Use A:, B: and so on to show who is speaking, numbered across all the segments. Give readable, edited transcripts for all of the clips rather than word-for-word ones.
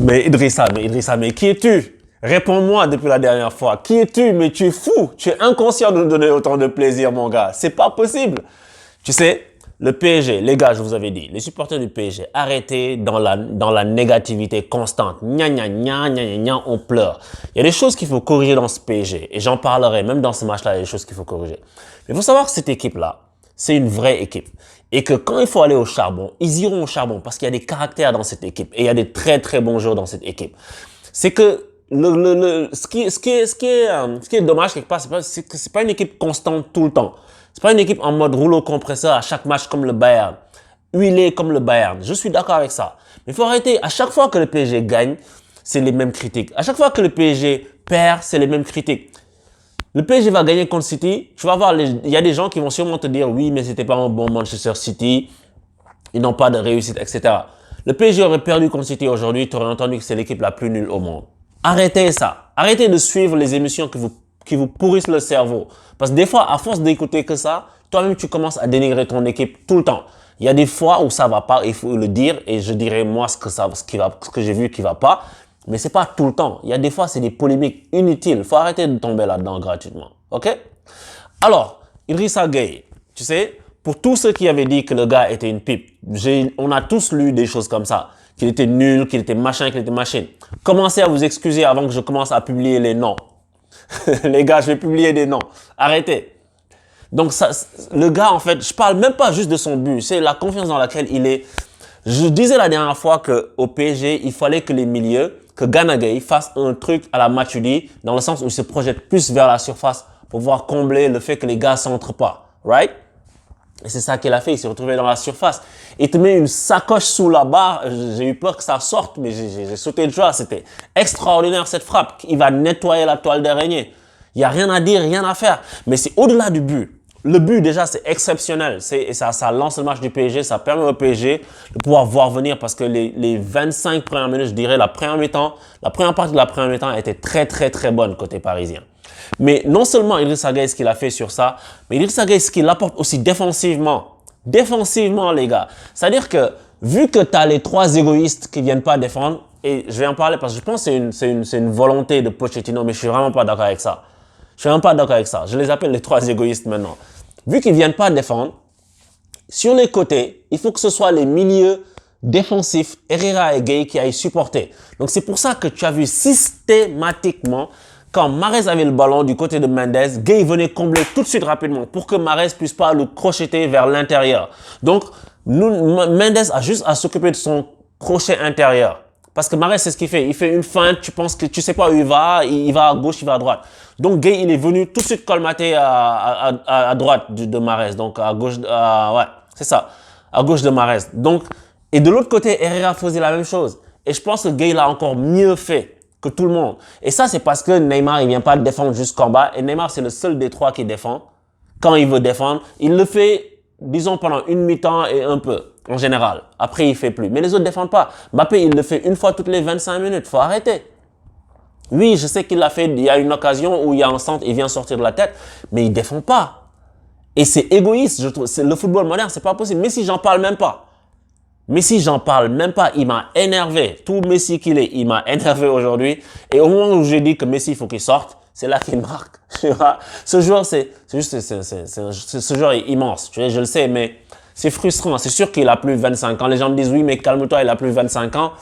A: Mais Idrissa, mais qui es-tu? Réponds-moi depuis la dernière fois. Qui es-tu? Mais tu es fou. Tu es inconscient de nous donner autant de plaisir, mon gars. C'est pas possible. Tu sais, le PSG, les gars, je vous avais dit, les supporters du PSG, arrêtez dans la négativité constante. Gna, gna, gna, gna, gna, gna, on pleure. Il y a des choses qu'il faut corriger dans ce PSG. Et j'en parlerai, même dans ce match-là, il y a des choses qu'il faut corriger. Mais il faut savoir que cette équipe-là, c'est une vraie équipe. Et que quand il faut aller au charbon, ils iront au charbon parce qu'il y a des caractères dans cette équipe. Et il y a des très, très bons joueurs dans cette équipe. C'est que ce qui est dommage quelque part, c'est que c'est pas une équipe constante tout le temps. C'est pas une équipe en mode rouleau compresseur à chaque match comme le Bayern, huilé comme le Bayern. Je suis d'accord avec ça. Mais il faut arrêter. À chaque fois que le PSG gagne, c'est les mêmes critiques. À chaque fois que le PSG perd, c'est les mêmes critiques. Le PSG va gagner contre City. Tu vas voir, il y a des gens qui vont sûrement te dire oui, mais c'était pas un bon Manchester City. Ils n'ont pas de réussite, etc. Le PSG aurait perdu contre City aujourd'hui. Tu aurais entendu que c'est l'équipe la plus nulle au monde. Arrêtez ça. Arrêtez de suivre les émissions qui vous pourrissent le cerveau. Parce que des fois, à force d'écouter que ça, toi-même, tu commences à dénigrer ton équipe tout le temps. Il y a des fois où ça va pas, il faut le dire, et je dirai moi ce que j'ai vu qui va pas. Mais c'est pas tout le temps. Il y a des fois, c'est des polémiques inutiles. Il faut arrêter de tomber là-dedans gratuitement. OK? Alors, Idrissa Gueye, tu sais, pour tous ceux qui avaient dit que le gars était une pipe, on a tous lu des choses comme ça. Qu'il était nul, qu'il était machin, qu'il était machine. Commencez à vous excuser avant que je commence à publier les noms. Les gars, je vais publier des noms. Arrêtez. Donc, ça, le gars, en fait, je parle même pas juste de son but. C'est la confiance dans laquelle il est. Je disais la dernière fois qu'au PSG, il fallait que les milieux, que Gana Gueye fasse un truc à la Matuidi, dans le sens où il se projette plus vers la surface pour pouvoir combler le fait que les gars s'entrent pas. Right? Et c'est ça qu'il a fait, il s'est retrouvé dans la surface. Il te met une sacoche sous la barre, j'ai eu peur que ça sorte, mais j'ai sauté de joie. C'était extraordinaire cette frappe. Il va nettoyer la toile d'araignée. Il n'y a rien à dire, rien à faire. Mais c'est au-delà du but. Le but déjà c'est exceptionnel. Et ça lance le match du PSG, ça permet au PSG de pouvoir voir venir parce que les 25 premières minutes, je dirais la première partie de la première mi-temps était très très très bonne côté parisien. Mais non seulement Idrissa Gueye ce qu'il a fait sur ça, mais Idrissa Gueye ce qu'il apporte aussi défensivement. Défensivement, les gars. C'est-à-dire que, vu que tu as les trois égoïstes qui viennent pas défendre, et je vais en parler parce que je pense que c'est une volonté de Pochettino, mais je suis vraiment pas d'accord avec ça. Je suis vraiment pas d'accord avec ça. Je les appelle les trois égoïstes maintenant. Vu qu'ils viennent pas défendre, sur les côtés, il faut que ce soit les milieux défensifs, Herrera et Gueye, qui aillent supporter. Donc, c'est pour ça que tu as vu systématiquement quand Mahrez avait le ballon du côté de Mendes, Gueye venait combler tout de suite rapidement pour que Mahrez puisse pas le crocheter vers l'intérieur. Donc, Mendes a juste à s'occuper de son crochet intérieur. Parce que Mahrez, c'est ce qu'il fait. Il fait une feinte, tu penses que tu sais pas où il va à gauche, il va à droite. Donc, Gueye, il est venu tout de suite colmater à droite de Mahrez. Donc, à gauche, ouais, c'est ça. À gauche de Mahrez. Donc, et de l'autre côté, Herrera faisait la même chose. Et je pense que Gueye l'a encore mieux fait que tout le monde. Et ça, c'est parce que Neymar, il vient pas défendre jusqu'en bas. Et Neymar, c'est le seul des trois qui défend. Quand il veut défendre, il le fait, disons, pendant une mi-temps et un peu, en général. Après, il fait plus. Mais les autres défendent pas. Mbappé, il le fait une fois toutes les 25 minutes. Faut arrêter. Oui, je sais qu'il l'a fait. Il y a une occasion où il y a un centre, il vient sortir de la tête. Mais il défend pas. Et c'est égoïste, je trouve. Le football moderne, c'est pas possible. Messi, j'en parle même pas. Messi, j'en parle même pas. Il m'a énervé. Tout Messi qu'il est, il m'a énervé aujourd'hui. Et au moment où j'ai dit que Messi, il faut qu'il sorte, c'est là qu'il marque. Ce joueur, ce joueur est immense. Je le sais, mais c'est frustrant. C'est sûr qu'il a plus 25 ans. Les gens me disent, oui, mais calme-toi, il a plus 25 ans.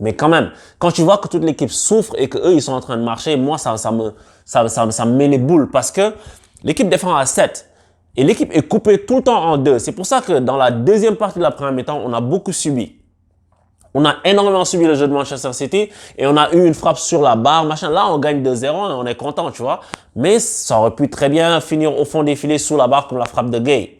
A: Mais quand même, quand tu vois que toute l'équipe souffre et que eux ils sont en train de marcher, moi, ça me met les boules parce que l'équipe défend à 7. Et l'équipe est coupée tout le temps en deux. C'est pour ça que dans la deuxième partie de la première mi-temps, on a beaucoup subi. On a énormément subi le jeu de Manchester City et on a eu une frappe sur la barre, machin. Là, on gagne 2-0 et on est content, tu vois. Mais ça aurait pu très bien finir au fond des filets sous la barre comme la frappe de Gueye.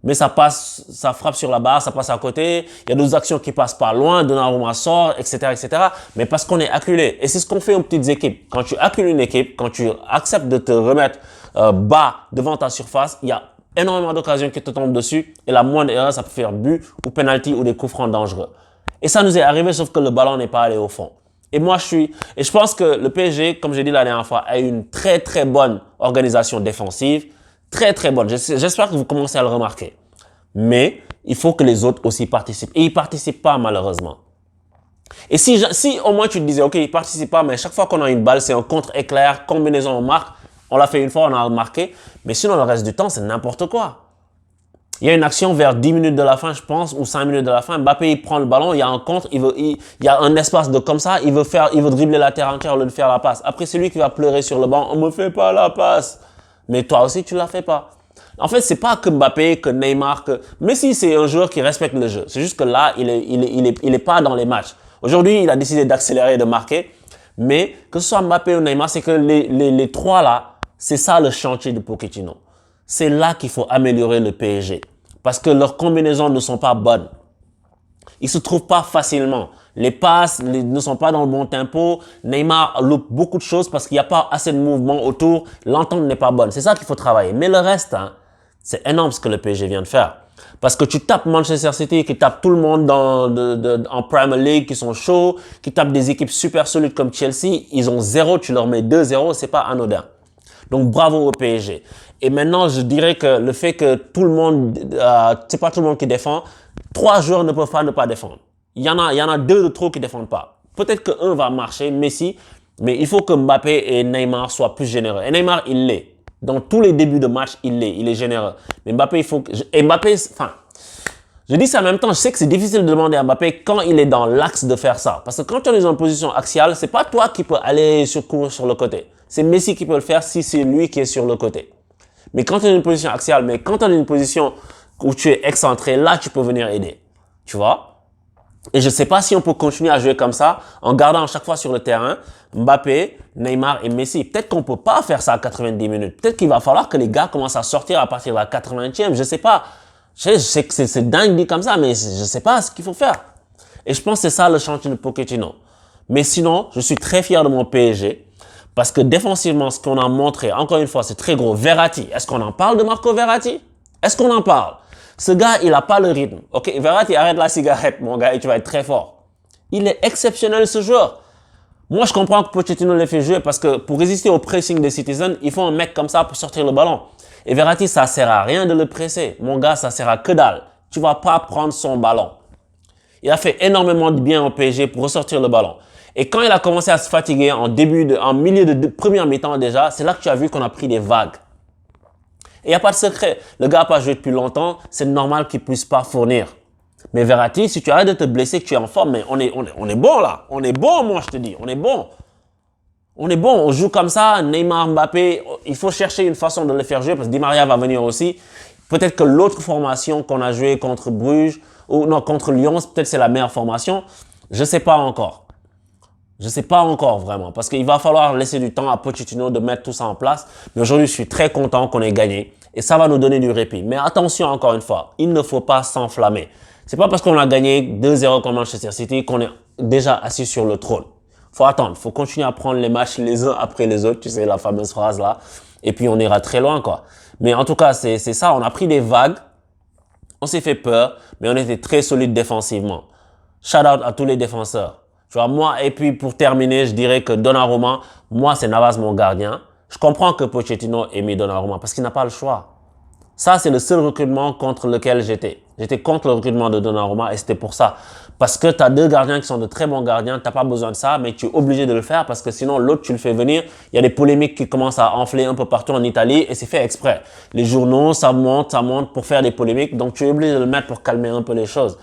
A: Mais ça passe, ça frappe sur la barre, ça passe à côté. Il y a d'autres actions qui passent pas loin, Donnarumma sort, etc., etc. Mais parce qu'on est acculé. Et c'est ce qu'on fait aux petites équipes. Quand tu accules une équipe, quand tu acceptes de te remettre bas devant ta surface, il y a énormément d'occasions qui te tombent dessus. Et la moindre erreur, ça peut faire but ou penalty ou des coups francs dangereux. Et ça nous est arrivé, sauf que le ballon n'est pas allé au fond. Et moi, je pense que le PSG, comme j'ai dit la dernière fois, a une très, très bonne organisation défensive. Très, très bonne. J'espère que vous commencez à le remarquer. Mais il faut que les autres aussi participent. Et ils participent pas, malheureusement. Et si au moins tu te disais, OK, il participe pas, mais chaque fois qu'on a une balle, c'est un contre-éclair, combinaison, on marque. On l'a fait une fois, on a marqué. Mais sinon, le reste du temps, c'est n'importe quoi. Il y a une action vers 10 minutes de la fin, je pense, ou 5 minutes de la fin. Mbappé, il prend le ballon, il y a un contre, il y a un espace de comme ça, il veut dribbler la terre entière au lieu de faire la passe. Après, c'est lui qui va pleurer sur le banc, on me fait pas la passe. Mais toi aussi, tu la fais pas. En fait, c'est pas que Mbappé, que Neymar, que Messi, c'est un joueur qui respecte le jeu. C'est juste que là, il est pas dans les matchs. Aujourd'hui, il a décidé d'accélérer et de marquer. Mais que ce soit Mbappé ou Neymar, c'est que les trois là, c'est ça le chantier de Pochettino. C'est là qu'il faut améliorer le PSG. Parce que leurs combinaisons ne sont pas bonnes. Ils se trouvent pas facilement. Les passes ne sont pas dans le bon tempo. Neymar loupe beaucoup de choses parce qu'il n'y a pas assez de mouvement autour. L'entente n'est pas bonne. C'est ça qu'il faut travailler. Mais le reste, hein, c'est énorme ce que le PSG vient de faire. Parce que tu tapes Manchester City, qui tape tout le monde en Premier League, qui sont chauds, qui tapent des équipes super solides comme Chelsea. Ils ont 0, tu leur mets 2-0, c'est pas anodin. Donc bravo au PSG. Et maintenant, je dirais que le fait que tout le monde, c'est pas tout le monde qui défend, 3 joueurs ne peuvent pas ne pas défendre. Il y en a 2 de trop qui défendent pas. Peut-être que un va marcher, Messi, mais il faut que Mbappé et Neymar soient plus généreux. Et Neymar, il l'est. Dans tous les débuts de match, il est généreux. Mais Mbappé, il faut que... Et Mbappé, enfin... Je dis ça en même temps, je sais que c'est difficile de demander à Mbappé quand il est dans l'axe de faire ça. Parce que quand tu es dans une position axiale, c'est pas toi qui peux aller courir sur le côté. C'est Messi qui peut le faire si c'est lui qui est sur le côté. Mais quand tu es dans une position axiale, mais quand tu es dans une position où tu es excentré, là, tu peux venir aider. Tu vois? Et je sais pas si on peut continuer à jouer comme ça, en gardant à chaque fois sur le terrain Mbappé, Neymar et Messi. Peut-être qu'on peut pas faire ça à 90 minutes. Peut-être qu'il va falloir que les gars commencent à sortir à partir de la 80e. Je sais pas. Je sais que c'est dingue dit comme ça, mais je sais pas ce qu'il faut faire. Et je pense que c'est ça le chantier de Pochettino. Mais sinon, je suis très fier de mon PSG. Parce que défensivement, ce qu'on a montré, encore une fois, c'est très gros. Verratti, est-ce qu'on en parle de Marco Verratti? Est-ce qu'on en parle? Ce gars, il a pas le rythme. Ok, Verratti, arrête la cigarette, mon gars, et tu vas être très fort. Il est exceptionnel, ce joueur. Moi, je comprends que Pochettino le fait jouer parce que pour résister au pressing des Citizens, il faut un mec comme ça pour sortir le ballon. Et Verratti, ça sert à rien de le presser. Mon gars, ça sert à que dalle. Tu vas pas prendre son ballon. Il a fait énormément de bien au PSG pour ressortir le ballon. Et quand il a commencé à se fatiguer en milieu de première mi-temps déjà, c'est là que tu as vu qu'on a pris des vagues. Et il n'y a pas de secret. Le gars n'a pas joué depuis longtemps, c'est normal qu'il puisse pas fournir. Mais Verratti, si tu arrêtes de te blesser, que tu es en forme, mais on est bon là. On est bon, moi je te dis. On est bon. On est bon, on joue comme ça, Neymar, Mbappé, il faut chercher une façon de le faire jouer parce que Di Maria va venir aussi. Peut-être que l'autre formation qu'on a joué contre Bruges, ou non, contre Lyon, peut-être c'est la meilleure formation. Je sais pas encore. Je sais pas encore vraiment parce qu'il va falloir laisser du temps à Pochettino de mettre tout ça en place. Mais aujourd'hui, je suis très content qu'on ait gagné et ça va nous donner du répit. Mais attention encore une fois, il ne faut pas s'enflammer. C'est pas parce qu'on a gagné 2-0 contre Manchester City qu'on est déjà assis sur le trône. Faut attendre, faut continuer à prendre les matchs les uns après les autres, tu sais, la fameuse phrase là. Et puis on ira très loin, quoi. Mais en tout cas, c'est ça, on a pris des vagues, on s'est fait peur, mais on était très solide défensivement. Shout out à tous les défenseurs. Tu vois, moi, et puis pour terminer, je dirais que Donnarumma, moi, c'est Navas mon gardien. Je comprends que Pochettino ait mis Donnarumma parce qu'il n'a pas le choix. Ça, c'est le seul recrutement contre lequel j'étais. J'étais contre le recrutement de Donnarumma et c'était pour ça. Parce que tu as 2 gardiens qui sont de très bons gardiens, tu n'as pas besoin de ça, mais tu es obligé de le faire parce que sinon l'autre, tu le fais venir. Il y a des polémiques qui commencent à enfler un peu partout en Italie et c'est fait exprès. Les journaux, ça monte pour faire des polémiques, donc tu es obligé de le mettre pour calmer un peu les choses.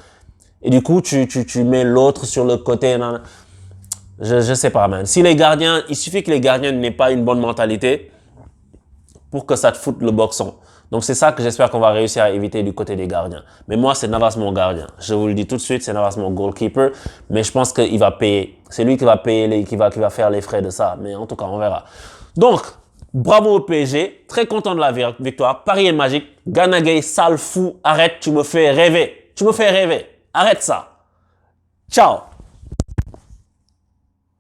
A: Et du coup, tu mets l'autre sur le côté. Je sais pas, man. Si les gardiens, il suffit que les gardiens n'aient pas une bonne mentalité pour que ça te foute le boxon. Donc, c'est ça que j'espère qu'on va réussir à éviter du côté des gardiens. Mais moi, c'est Navas mon gardien. Je vous le dis tout de suite, c'est Navas mon goalkeeper. Mais je pense qu'il va payer. C'est lui qui va payer, qui va faire les frais de ça. Mais en tout cas, on verra. Donc, bravo au PSG. Très content de la victoire. Paris est magique. Gana Gueye, sale fou. Arrête, tu me fais rêver. Tu me fais rêver. Arrête ça. Ciao.